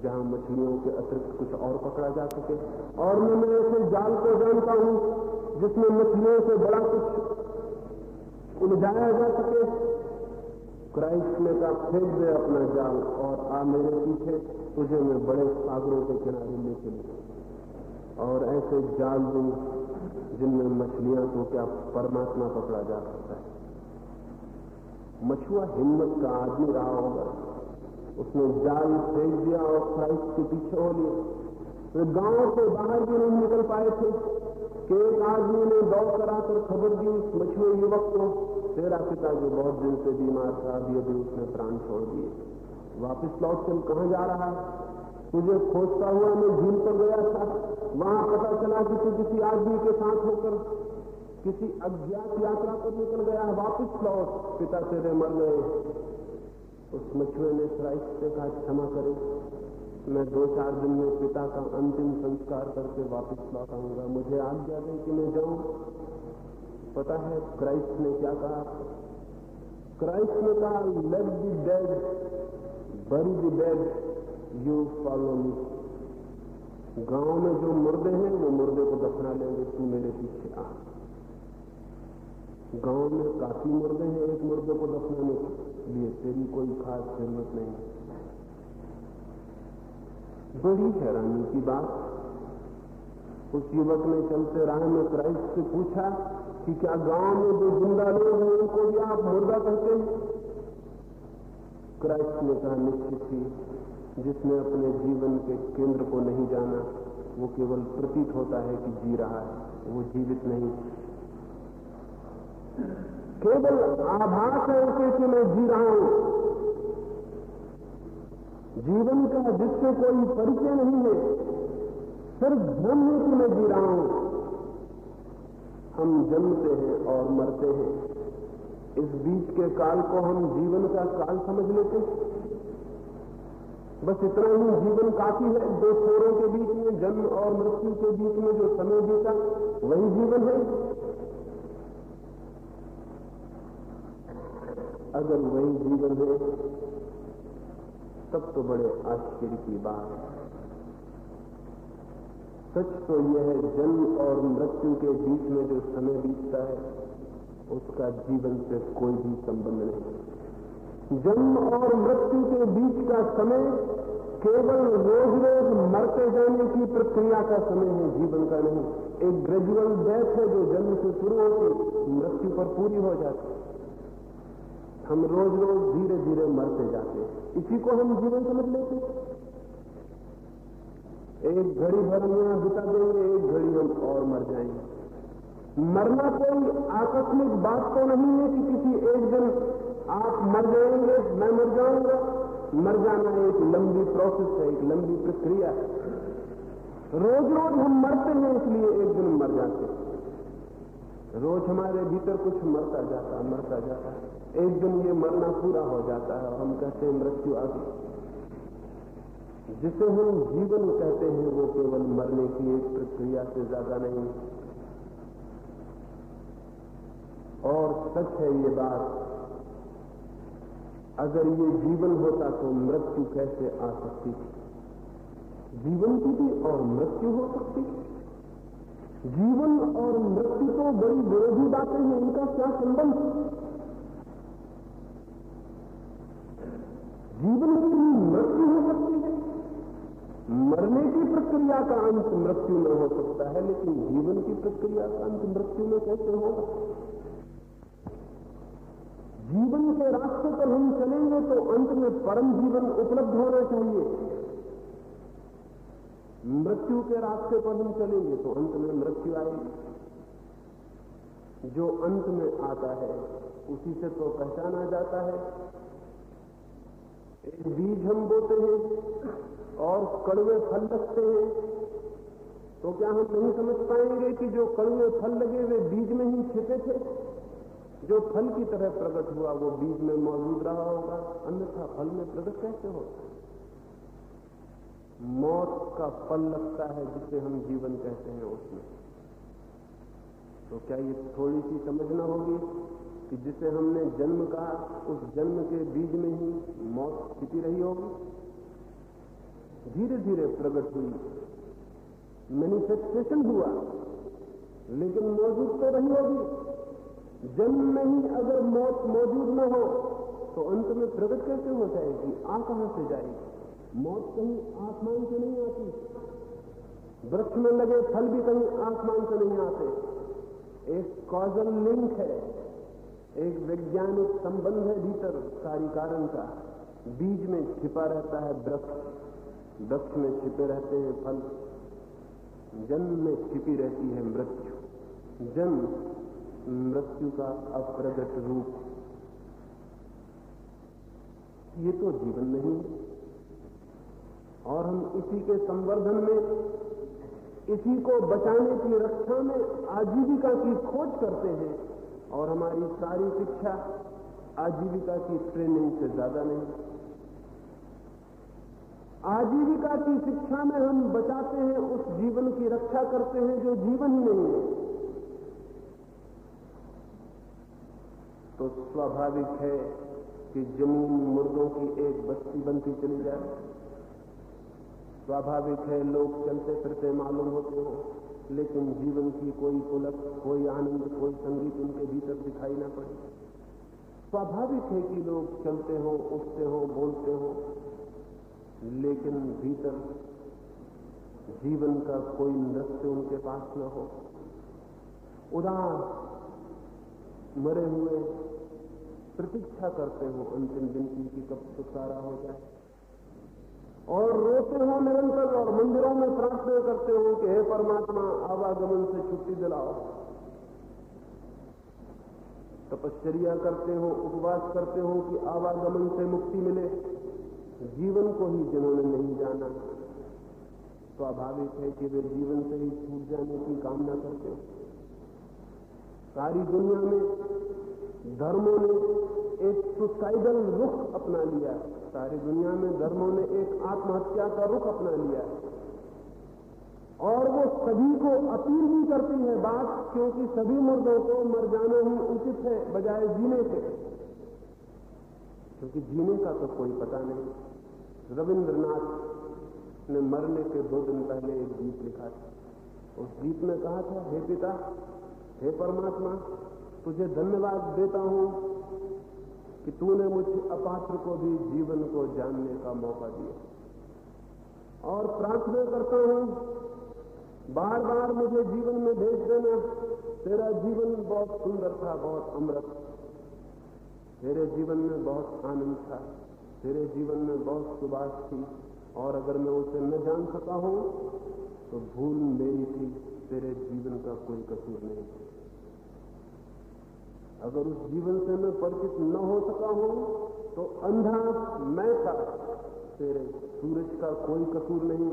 जहां मछलियों के अतिरिक्त कुछ और पकड़ा जा सके, और न मैं ऐसे जाल को जानता हूं जिसमें मछलियों से बड़ा कुछ उलझाया जा सके। क्राइस्ट ने कहा, फेंक दे अपना जाल और आ मेरे पीछे, तुझे मैं बड़े सागरों के किनारे ले चलूं और ऐसे जाल दूं जिनमें मछलियां तो क्या परमात्मा पकड़ा जा सकता है। मछुआ हिम्मत का आदमी रहा होगा, उसने जाल फेंक दिया और क्राइस्ट के पीछे हो लिया। वे गांव से बाहर भी नहीं निकल पाए थे कि एक आदमी ने दौड़ कर आकर खबर दी उस मछुए युवक को, तेरा पिता जो बहुत दिन से बीमार था अभी उसने प्राण छोड़ दिए, वापिस लौट चल, कहां जा रहा है? तुझे खोजता हुआ मैं झील पर गया था, वहां पता चला कि तू किसी आदमी के साथ होकर किसी अज्ञात यात्रा पर निकल गया, वापिस लौट, पिता तेरे मर गए। उस मछुए ने क्राइस्ट से कहा, क्षमा करें, मैं 2-4 दिन में पिता का अंतिम संस्कार करके वापस लौट आऊंगा, मुझे आज्ञा दें कि मैं जाऊं। पता है क्राइस्ट ने क्या कहा? क्राइस्ट ने कहा, लेट द डेड बरी the dead, you follow me. गांव में जो मुर्दे हैं वो मुर्दे को दफना लेंगे, तू मेरे पीछे आ। गांव में काफी मुर्दे हैं, एक मुर्दे को दफनाने के लिए तेरी कोई खास जरूरत नहीं। बड़ी हैरानी की बात, उस युवक ने चलते राह में क्राइस्ट से पूछा कि क्या गांव में जो जिंदा लोग हैं उनको भी आप मुर्दा कहते हैं? क्राइस्ट ने कहा, निश्चित ही, जिसने अपने जीवन के केंद्र को नहीं जाना वो केवल प्रतीत होता है कि जी रहा है, वो जीवित नहीं, केवल आभास है उसे कि मैं जी रहा हूं। जीवन का जिससे कोई परिचय नहीं है, सिर्फ भ्रम है कि मैं जी रहा हूं। हम जन्मते हैं और मरते हैं, इस बीच के काल को हम जीवन का काल समझ लेते हैं। बस इतना ही जीवन काफी है, 2 छोरों के बीच में, जन्म और मृत्यु के बीच में जो समय बीता वही जीवन है। अगर वही जीवन है तब तो बड़े आश्चर्य की बात है। सच तो यह है, जन्म और मृत्यु के बीच में जो समय बीतता है उसका जीवन से कोई भी संबंध नहीं। जन्म और मृत्यु के बीच का समय केवल रोज रोज मरते जाने की प्रक्रिया का समय है, जीवन का नहीं। एक ग्रेजुअल डेथ है जो जन्म से शुरू होती मृत्यु पर पूरी हो जाती। हम रोज रोज धीरे धीरे मरते जाते हैं, इसी को हम जीवन समझ लेते हैं। एक घड़ी भर हम यहां बिता देंगे, एक घड़ी हम और मर जाएंगे। मरना कोई आकस्मिक बात तो नहीं है कि किसी एक दिन आप मर जाएंगे, मैं मर जाऊंगा। मर जाना एक लंबी प्रोसेस है, एक लंबी प्रक्रिया है। रोज रोज हम मरते हैं, इसलिए एक दिन मर जाते हैं। रोज हमारे भीतर कुछ मरता जाता है। एक दिन ये मरना पूरा हो जाता है और हम कहते हैं मृत्यु आ गई। जिसे हम जीवन कहते हैं वो केवल मरने की एक प्रक्रिया से ज्यादा नहीं। और सच है ये बात, अगर ये जीवन होता तो मृत्यु कैसे आ सकती थी? जीवन की भी और मृत्यु हो सकती थी? जीवन और मृत्यु तो बड़ी विरोधी बातें हैं, इनका क्या संबंध? जीवन की भी मृत्यु हो सकती है, मरने की प्रक्रिया का अंत मृत्यु में हो सकता है, लेकिन जीवन की प्रक्रिया का अंत मृत्यु में कैसे होगा? जीवन के रास्ते पर हम चलेंगे तो अंत में परम जीवन उपलब्ध होना चाहिए। मृत्यु के रास्ते पर हम चलेंगे तो अंत में मृत्यु आएगी। जो अंत में आता है उसी से तो पहचाना जाता है। एक बीज हम बोते हैं और कड़वे फल लगते हैं, तो क्या हम नहीं समझ पाएंगे कि जो कड़वे फल लगे वे बीज में ही छिपे थे? जो फल की तरह प्रकट हुआ वो बीज में मौजूद रहा होगा, अन्यथा फल में प्रकट कैसे होगा? मौत का फल लगता है जिसे हम जीवन कहते हैं उसमें। तो क्या ये थोड़ी सी समझना होगी कि जिसे हमने जन्म कहा उस जन्म के बीज में ही मौत छिपी रही होगी, धीरे धीरे प्रकट हुई, मैनिफेस्टेशन हुआ, लेकिन मौजूद तो रही होगी। जन्म में ही अगर मौत मौजूद न हो तो अंत में प्रकट कैसे हो जाएगी? आ कहां से जाएगी? मौत कहीं आसमान से नहीं आती, वृक्ष में लगे फल भी कहीं आसमान से नहीं आते। एक कॉजल लिंक है, एक वैज्ञानिक संबंध है भीतर सारी कारण का। बीज में छिपा रहता है वृक्ष, वृक्ष में छिपे रहते हैं फल, जन्म में छिपी रहती है मृत्यु, जन्म मृत्यु का अप्रगट रूप। ये तो जीवन नहीं है। और हम इसी के संवर्धन में, इसी को बचाने की रक्षा में आजीविका की खोज करते हैं। और हमारी सारी शिक्षा आजीविका की ट्रेनिंग से ज्यादा नहीं। आजीविका की शिक्षा में हम बचाते हैं, उस जीवन की रक्षा करते हैं जो जीवन ही नहीं है। तो स्वाभाविक है कि जमीन मुर्दों की एक बस्ती बनती चली जाए। स्वाभाविक है लोग चलते फिरते मालूम होते हो, लेकिन जीवन की कोई पुलक, कोई आनंद, कोई संगीत उनके भीतर दिखाई ना पड़े। स्वाभाविक है कि लोग चलते हो, उठते हो, बोलते हो, लेकिन भीतर जीवन का कोई नृत्य उनके पास न हो। उदास मरे हुए प्रतीक्षा करते हो अंतिम दिन की कब छुटकारा हो जाए, और रोते हो निरंतर, और मंदिरों में प्रार्थना करते हो कि हे परमात्मा आवागमन से छुट्टी दिलाओ। तपश्चर्या करते हो, उपवास करते हो कि आवागमन से मुक्ति मिले। जीवन को ही जिन्होंने नहीं जाना, स्वाभाविक है कि वे जीवन से ही छूट जाने की कामना करते हो। सारी दुनिया में धर्मों ने एक सुसाइडल रुख अपना लिया। सारी दुनिया में धर्मों ने एक आत्महत्या का रुख अपना लिया, और वो सभी को अपील भी करती है बात, क्योंकि सभी मुर्दों को मर जाना ही उचित है बजाय जीने के, क्योंकि जीने का तो कोई पता नहीं। रविंद्रनाथ ने मरने के 2 दिन पहले एक गीत लिखा था। उस गीत में कहा था, हे पिता, हे परमात्मा, तुझे धन्यवाद देता हूं कि तूने मुझ अपात्र को भी जीवन को जानने का मौका दिया, और प्रार्थना करता हूं बार बार मुझे जीवन में भेज देना। तेरा जीवन बहुत सुंदर था, बहुत अमृत, तेरे जीवन में बहुत आनंद था, तेरे जीवन में बहुत सुबास थी, और अगर मैं उसे न जान सका हूं तो भूल मेरी थी, तेरे जीवन का कोई कसूर नहीं। अगर उस जीवन से मैं परिचित न हो सका हूं तो अंधा मैं था, तेरे सूरज का कोई कसूर नहीं।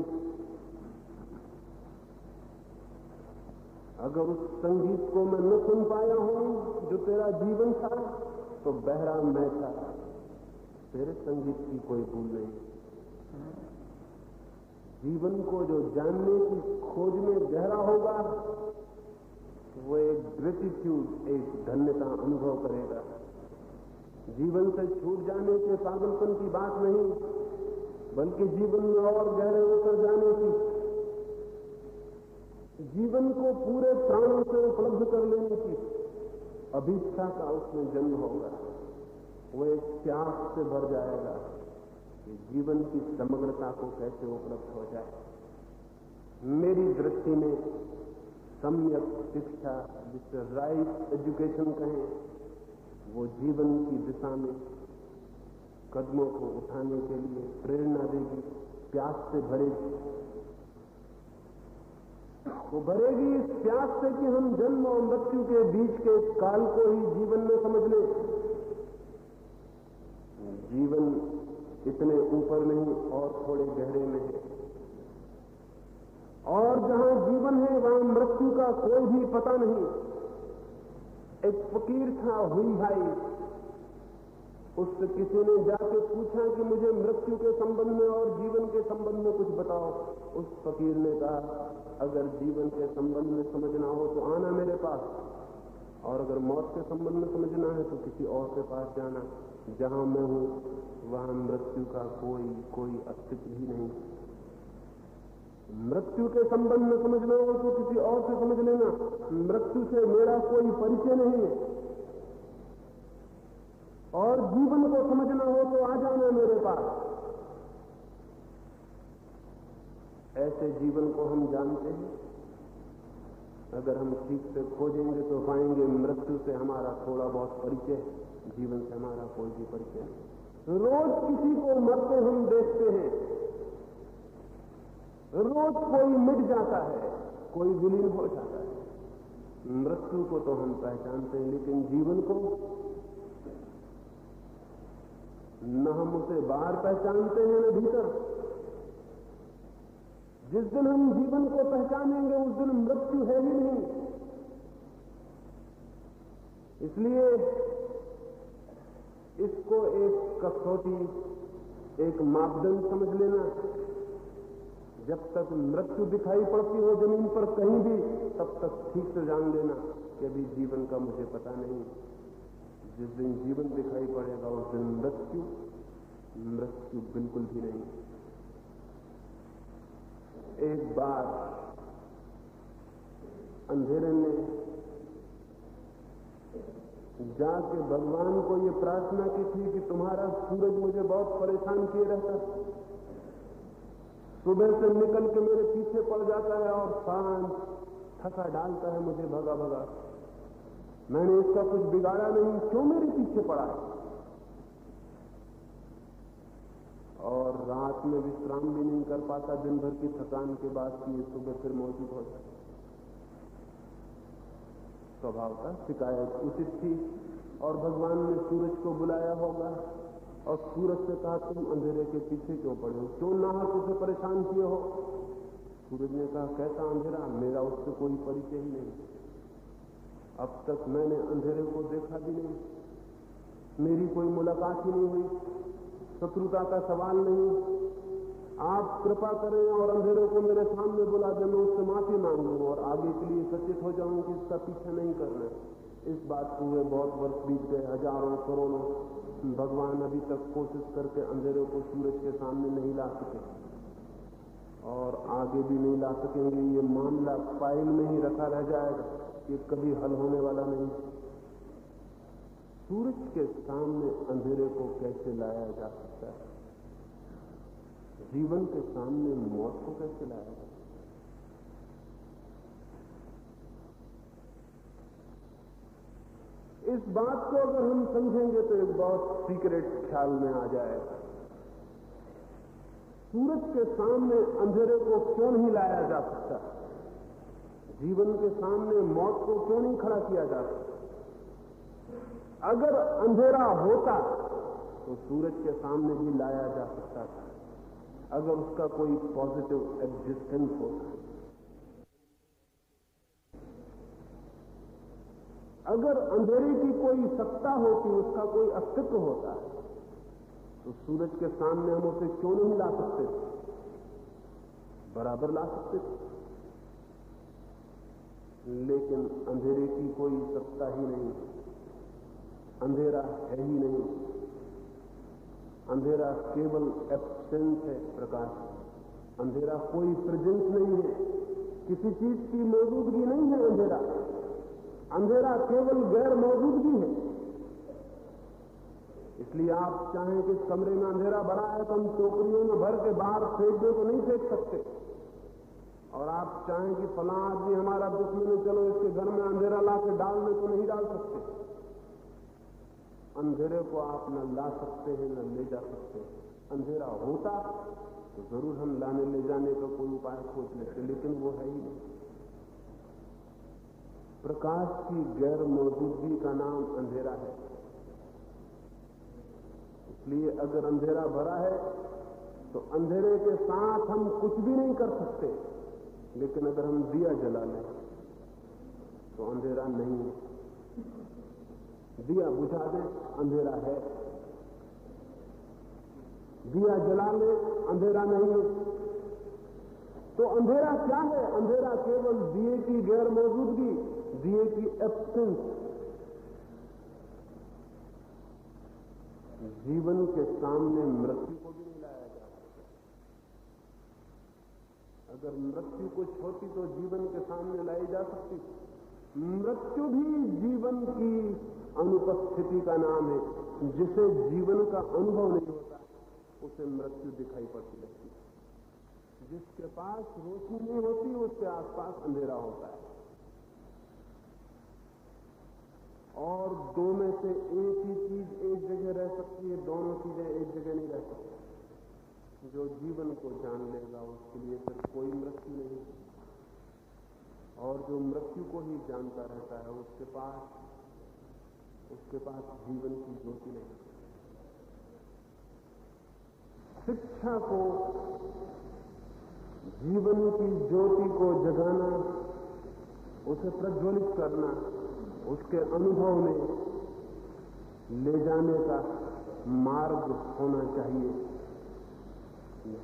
अगर उस संगीत को मैं न सुन पाया हूं जो तेरा जीवन था, तो बहरा मैं था, तेरे संगीत की कोई भूल नहीं। जीवन को जो जानने की खोज में गहरा होगा, वो एक ग्रेटिट्यूड, एक धन्यता अनुभव करेगा। जीवन से छूट जाने के पागलपन की बात नहीं, बल्कि जीवन में और गहरे उतर जाने की, जीवन को पूरे प्राणों से उपलब्ध कर लेने की अभिष्ठा का उसमें जन्म होगा। वो एक प्यास से भर जाएगा कि जीवन की समग्रता को कैसे उपलब्ध हो जाए। मेरी दृष्टि में सम्यक शिक्षा, जिसे राइट एजुकेशन कहें, वो जीवन की दिशा में कदमों को उठाने के लिए प्रेरणा देगी, प्यास से भरेगी। वो भरेगी इस प्यास से कि हम जन्म और मृत्यु के बीच के काल को ही जीवन में समझ लें। जीवन इतने ऊपर नहीं और थोड़े गहरे में है, और जहां जीवन है वहां मृत्यु का कोई भी पता नहीं। एक फकीर था हुई भाई, उससे किसी ने जाके पूछा कि मुझे मृत्यु के संबंध में और जीवन के संबंध में कुछ बताओ। उस फकीर ने कहा, अगर जीवन के संबंध में समझना हो तो आना मेरे पास, और अगर मौत के संबंध में समझना है तो किसी और के पास जाना। जहां मैं हूं वहां मृत्यु का कोई अस्तित्व ही नहीं। मृत्यु के संबंध में समझना हो तो किसी और से समझ लेना, मृत्यु से मेरा कोई परिचय नहीं है। और जीवन को समझना हो तो आ जाना मेरे पास। ऐसे जीवन को हम जानते हैं अगर हम ठीक से खोजेंगे तो पाएंगे मृत्यु से हमारा थोड़ा बहुत परिचय है, जीवन से हमारा कोई भी परिचय नहीं। रोज किसी को मरते हम देखते हैं, रोज कोई मिट जाता है, कोई विलीन हो जाता है। मृत्यु को तो हम पहचानते हैं, लेकिन जीवन को न हम उसे बाहर पहचानते हैं न भीतर। जिस दिन हम जीवन को पहचानेंगे उस दिन मृत्यु है ही नहीं। इसलिए इसको एक कसौटी, एक मापदंड समझ लेना। जब तक मृत्यु दिखाई पड़ती हो जमीन पर कहीं भी, तब तक ठीक से जान लेना कि अभी जीवन का मुझे पता नहीं। जिस दिन जीवन दिखाई पड़ेगा उस दिन मृत्यु बिल्कुल भी नहीं। एक बार अंधेरे में जाके भगवान को ये प्रार्थना की थी कि तुम्हारा सूरज मुझे बहुत परेशान किए रहता, सुबह से निकल के मेरे पीछे पड़ जाता है और शाम थका डालता है मुझे भगा भगा। मैंने इसका कुछ बिगाड़ा नहीं, क्यों मेरे पीछे पड़ा है? और रात में विश्राम भी नहीं कर पाता दिन भर की थकान के बाद कि ये सुबह फिर मौजूद हो जाए। स्वभाव का शिकायत उचित थी और भगवान ने सूरज को बुलाया होगा और सूरज से कहा तुम अंधेरे के पीछे क्यों पड़े हो, क्यों नाहक उसे परेशान किए हो? सूरज ने कहा कैसा अंधेरा, मेरा उससे कोई परिचय ही नहीं, अब तक मैंने अंधेरे को देखा भी नहीं, मेरी कोई मुलाकात ही नहीं हुई, शत्रुता का सवाल नहीं। आप कृपा करें और अंधेरे को मेरे सामने बुला दें, मैं उससे माफी मांगूं और आगे के लिए सचेत हो जाऊं कि इसका पीछा नहीं करना। इस बात को हुए बहुत वर्ष बीत गए, हजारों करोड़ों, भगवान अभी तक कोशिश करके अंधेरे को सूरज के सामने नहीं ला सके और आगे भी नहीं ला सकेंगे। ये मामला फाइल में ही रखा रह जाएगा, ये कभी हल होने वाला नहीं। सूरज के सामने अंधेरे को कैसे लाया जा सकता है? जीवन के सामने मौत को कैसे लाया जा सकता है? इस बात को अगर हम समझेंगे तो एक बहुत सीक्रेट ख्याल में आ जाएगा। सूरज के सामने अंधेरे को क्यों नहीं लाया जा सकता? जीवन के सामने मौत को क्यों नहीं खड़ा किया जा सकता? अगर अंधेरा होता तो सूरज के सामने भी लाया जा सकता था, अगर उसका कोई पॉजिटिव एग्जिस्टेंस होता। अगर अंधेरे की कोई सत्ता होती, उसका कोई अस्तित्व होता, तो सूरज के सामने हम उसे क्यों नहीं ला सकते? बराबर ला सकते थे। लेकिन अंधेरे की कोई सत्ता ही नहीं, अंधेरा है ही नहीं। अंधेरा केवल एब्सेंस है प्रकाश। अंधेरा कोई प्रेजेंस नहीं है, किसी चीज की मौजूदगी नहीं है। अंधेरा केवल गैर मौजूदगी है। इसलिए आप चाहें कि कमरे में अंधेरा भरा है तो हम टोकरियों में भर के बाहर फेंक दो तो नहीं फेंक सकते, और आप चाहें कि फलां आदमी हमारा दुश्मन है, चलो इसके घर में अंधेरा ला के डाल दे तो नहीं डाल सकते। अंधेरे को आप न ला सकते हैं न ले जा सकते। अंधेरा होता तो जरूर हम लाने ले जाने का कोई उपाय खोज लेते, लेकिन वो है ही नहीं। प्रकाश की गैर मौजूदगी का नाम अंधेरा है। इसलिए अगर अंधेरा भरा है तो अंधेरे के साथ हम कुछ भी नहीं कर सकते, लेकिन अगर हम दिया जला लें तो अंधेरा नहीं है। दिया बुझा दें, अंधेरा है। दिया जला लें, अंधेरा नहीं है। तो अंधेरा क्या है? अंधेरा केवल दिए की गैर मौजूदगी, दिए की एब्सेंस। जीवन के सामने मृत्यु को भी नहीं लाया जा सकता। अगर मृत्यु कुछ होती तो जीवन के सामने लाई जा सकती। मृत्यु भी जीवन की अनुपस्थिति का नाम है। जिसे जीवन का अनुभव नहीं होता उसे मृत्यु दिखाई पड़ती रहती है। जिसके पास रोशनी नहीं होती उसके आसपास अंधेरा होता है। और दो में से एक ही चीज एक जगह रह सकती है, दोनों चीजें एक जगह नहीं रह सकती। जो जीवन को जान लेगा उसके लिए फिर कोई मृत्यु नहीं, और जो मृत्यु को ही जानता रहता है उसके पास जीवन की ज्योति नहीं। शिक्षा को, जीवन की ज्योति को जगाना, उसे प्रज्वलित करना, उसके अनुभव में ले जाने का मार्ग होना चाहिए।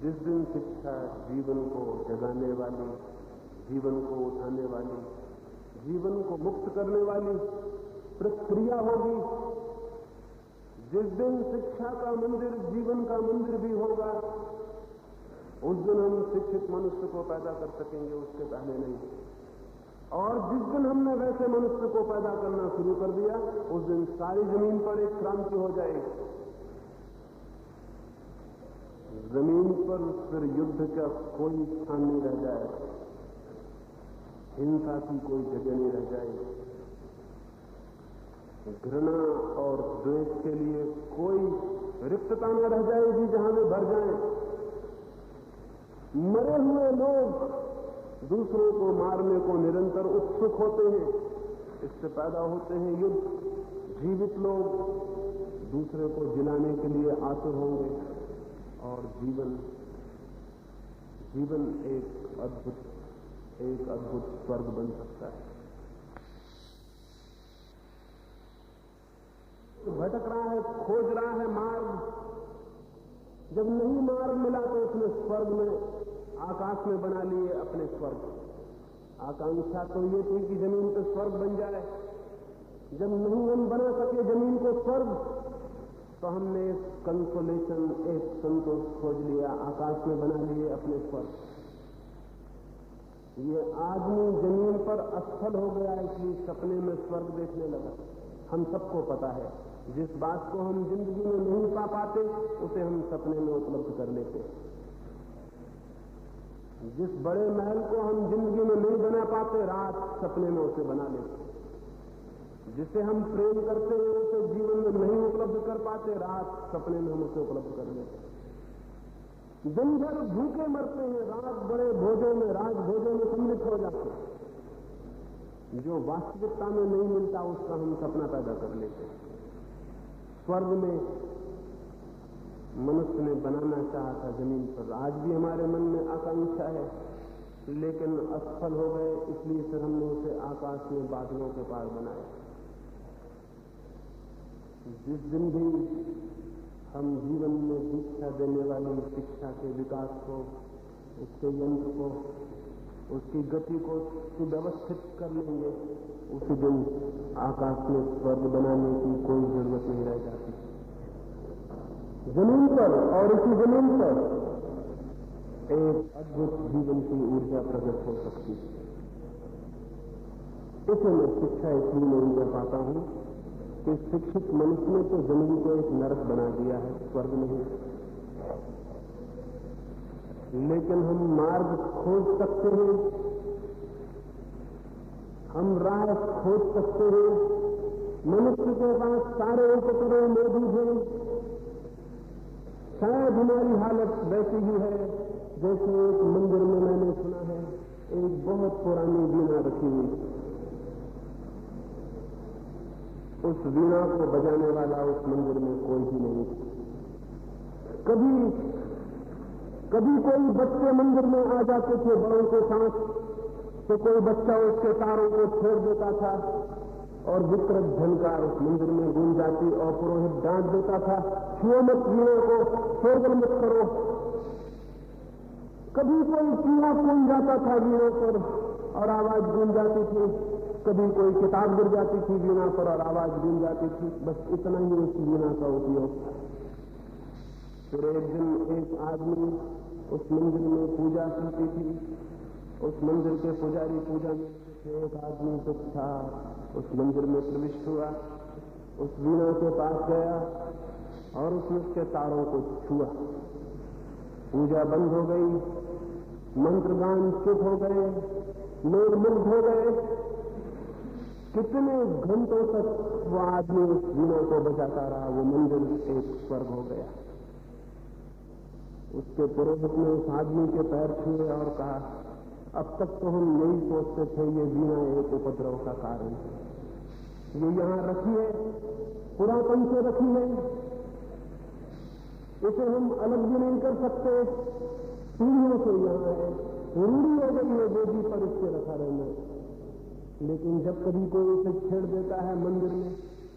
जिस दिन शिक्षा जीवन को जगाने वाली, जीवन को उठाने वाली, जीवन को मुक्त करने वाली प्रक्रिया होगी, जिस दिन शिक्षा का मंदिर जीवन का मंदिर भी होगा, उस दिन हम शिक्षित मनुष्य को पैदा कर सकेंगे, उसके पहले नहीं। और जिस दिन हमने वैसे मनुष्य को पैदा करना शुरू कर दिया, उस दिन सारी जमीन पर एक क्रांति हो जाएगी। जमीन पर फिर युद्ध का कोई स्थान नहीं रह जाएगा, हिंसा की कोई जगह नहीं रह जाएगी, घृणा और द्वेष के लिए कोई रिक्तता न रह जाएगी जहां वे भर जाएं। मरे हुए लोग दूसरों को मारने को निरंतर उत्सुक होते हैं, इससे पैदा होते हैं युद्ध। जीवित लोग दूसरे को जिलाने के लिए आतुर होंगे, और जीवन एक अद्भुत स्वर्ग बन सकता है। भटक रहा है, खोज रहा है मार्ग। जब नहीं मार्ग मिला तो उसने स्वर्ग में, आकाश में बना लिए अपने स्वर्ग। आकांक्षा तो ये थी कि जमीन पे स्वर्ग बन जाए। जब नहीं हम बना सके जमीन को स्वर्ग, तो हमने एक कंसोलेशन, एक संतोष खोज लिया, आकाश में बना लिए अपने स्वर्ग। ये आदमी जमीन पर असफल हो गया, इसलिए सपने में स्वर्ग देखने लगा। हम सबको पता है, जिस बात को हम जिंदगी में नहीं पा पाते उसे हम सपने में उपलब्ध कर लेते हैं। जिस बड़े महल को हम जिंदगी में नहीं बना पाते, रात सपने में उसे बना लेते। जिसे हम प्रेम करते हैं उसे जीवन में नहीं उपलब्ध कर पाते, रात सपने में हम उसे उपलब्ध कर लेते। दिन भर भूखे मरते हैं, रात बड़े भोजों में, राज भोजों में सम्मिलित हो जाते हैं। जो वास्तविकता में नहीं मिलता उसका हम सपना पैदा कर लेते हैं। स्वर्ग में मनुष्य ने बनाना चाहा था जमीन पर, आज भी हमारे मन में आकांक्षा है, लेकिन असफल हो गए, इसलिए फिर हमने उसे आकाश में बादलों के पार बनाया। जिस दिन भी हम जीवन में दीक्षा देने वाली शिक्षा के विकास को, उसके यंत्र को, उसकी गति को सुव्यवस्थित कर लेंगे, उसी दिन आकाश में स्वर्ग बनाने की कोई जरूरत नहीं रह जाती। जमीन पर और इसी जमीन पर एक अद्भुत जीवन की ऊर्जा प्रकट हो सकती है। इसे मैं शिक्षा इसलिए नहीं कर पाता हूं कि शिक्षित मनुष्य ने तो जिंदगी को एक नरक बना दिया है, स्वर्ग नहीं। लेकिन हम मार्ग खोज सकते हैं, हम राह खोज सकते हैं। मनुष्य के पास सारे उपकरण मौजूद हैं। शायद हमारी हालत वैसी ही है जैसे एक मंदिर में मैंने सुना है, एक बहुत पुरानी वीणा रखी हुई, उस वीणा को बजाने वाला उस मंदिर में कोई भी नहीं। कभी कोई बच्चे मंदिर में आ जाते थे बड़ों के साथ, तो कोई बच्चा उसके तारों को छोड़ देता था और विकृत झनकार उस मंदिर में गूंज जाती, और पुरोहित डांट देता था, छुओ मत वीणा को, शोरगुल मत करो। कभी कोई कीड़ा कूद जाता था वीणा पर और आवाज गूंज जाती थी, कभी कोई किताब गिर जाती थी वीणा पर और आवाज गूंज जाती थी। बस इतना ही उस वीणा का उपयोग था। फिर एक दिन एक आदमी उस मंदिर में पूजा करती थी, उस मंदिर के पुजारी पूजा में एक आदमी तो था, उस मंदिर में प्रविष्ट हुआ, उस वीणा के पास गया और उसने उसके तारों को छुआ। पूजा बंद हो गई, मंत्रगान चुप हो गए, लोग मुग्ध हो गए। कितने घंटों तक वो आदमी उस वीणा को बजाता रहा। वो मंदिर एक स्वर्ग हो गया। उसके पुरोहित ने उस आदमी के पैर छुए और कहा, अब तक तो हम यही सोचते थे ये वीणा एक उपद्रव का कारण है। ये यहां रखी है, पुरातन से रखी है, इसे हम अलग भी नहीं कर सकते, पीढ़ियों से यहां है, रूढ़ी हो गई है बोझी पर इसके रखा रहना। लेकिन जब कभी कोई इसे छेड़ देता है मंदिर में,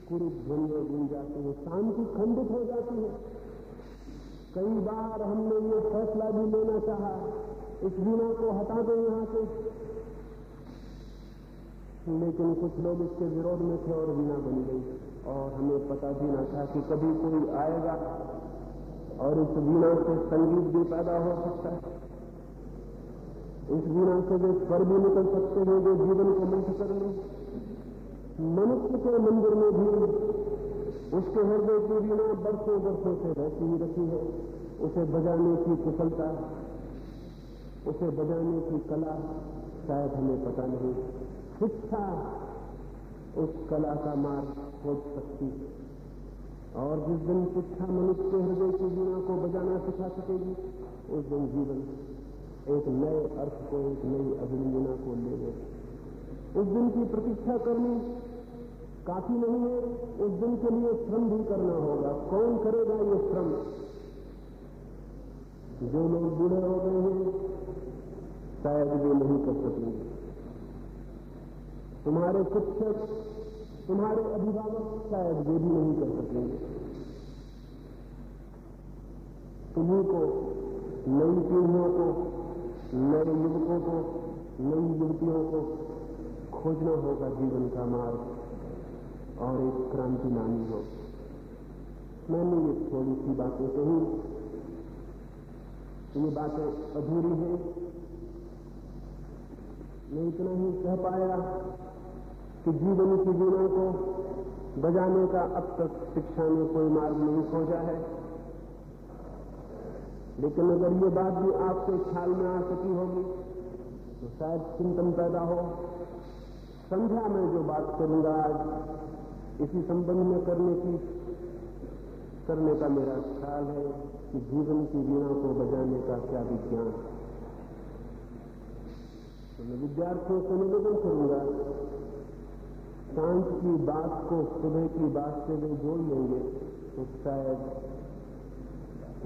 कुरूप ध्वनियां गूंज जाती है, शांति खंडित हो जाती है। कई बार हमने ये फैसला भी लेना चाहा, इस वीणा को हटा दो यहां से, लेकिन कुछ लोग इसके विरोध में थे और वीणा बन गई। और हमें पता भी न था कि कभी कोई आएगा और इस वीणा से संगीत भी पैदा हो सकता है। इस वीणा से वे स्वर भी निकल सकते हैं जो जीवन को मुक्त कर ले। मनुष्य के मंदिर में भी उसके हृदय की वीणा बरसों बरसों से वैसी ही रखी है। उसे बजाने की कुशलता, उसे बजाने की कला शायद हमें पता नहीं। शिक्षा उस कला का मार्ग खोज सकती है, और जिस दिन शिक्षा मनुष्य के हृदय की वीणा को बजाना सिखा सकेगी, उस दिन जीवन एक नए अर्थ को, एक नई अभिनंदना को ले ले। उस दिन की प्रतीक्षा करनी काफी नहीं है, उस दिन के लिए श्रम भी करना होगा। कौन करेगा ये श्रम? जो लोग बूढ़े हो गए हैं शायद वे नहीं कर सकेंगे। तुम्हारे शिक्षक, तुम्हारे अभिभावक शायद वे भी नहीं कर सकेंगे। तुम्हीं को, नई पीढ़ियों को, नए युवकों को, नई युवतियों को खोजना होगा जीवन का मार्ग और एक क्रांति लानी हो। मैंने ये थोड़ी सी बातें कही, ये बातें अधूरी हैं। मैं इतना ही कह पाया कि जीवन की वीणा को बजाने का अब तक शिक्षा ने कोई मार्ग नहीं खोजा है। लेकिन अगर ये बात भी आपके ख्याल में आ सकी होगी तो शायद चिंतन पैदा हो। संध्या में जो बात करूंगा आज इसी संबंध में करने का मेरा ख्याल है कि जीवन की वीणा को बजाने का क्या विज्ञान है। तो मैं विद्यार्थियों से निवेदन करूंगा, सांझ की बात को सुबह की बात से वे जोड़ लेंगे तो शायद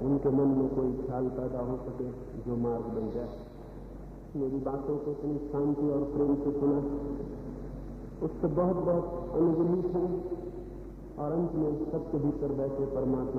उनके मन में कोई ख्याल पैदा हो सके जो मार्ग बन जाए। मेरी बातों को इतनी शांति और प्रेम से सुना, उससे बहुत बहुत अनुग्रहित हूं। और अंत में सबके भीतर बैठे परमात्मा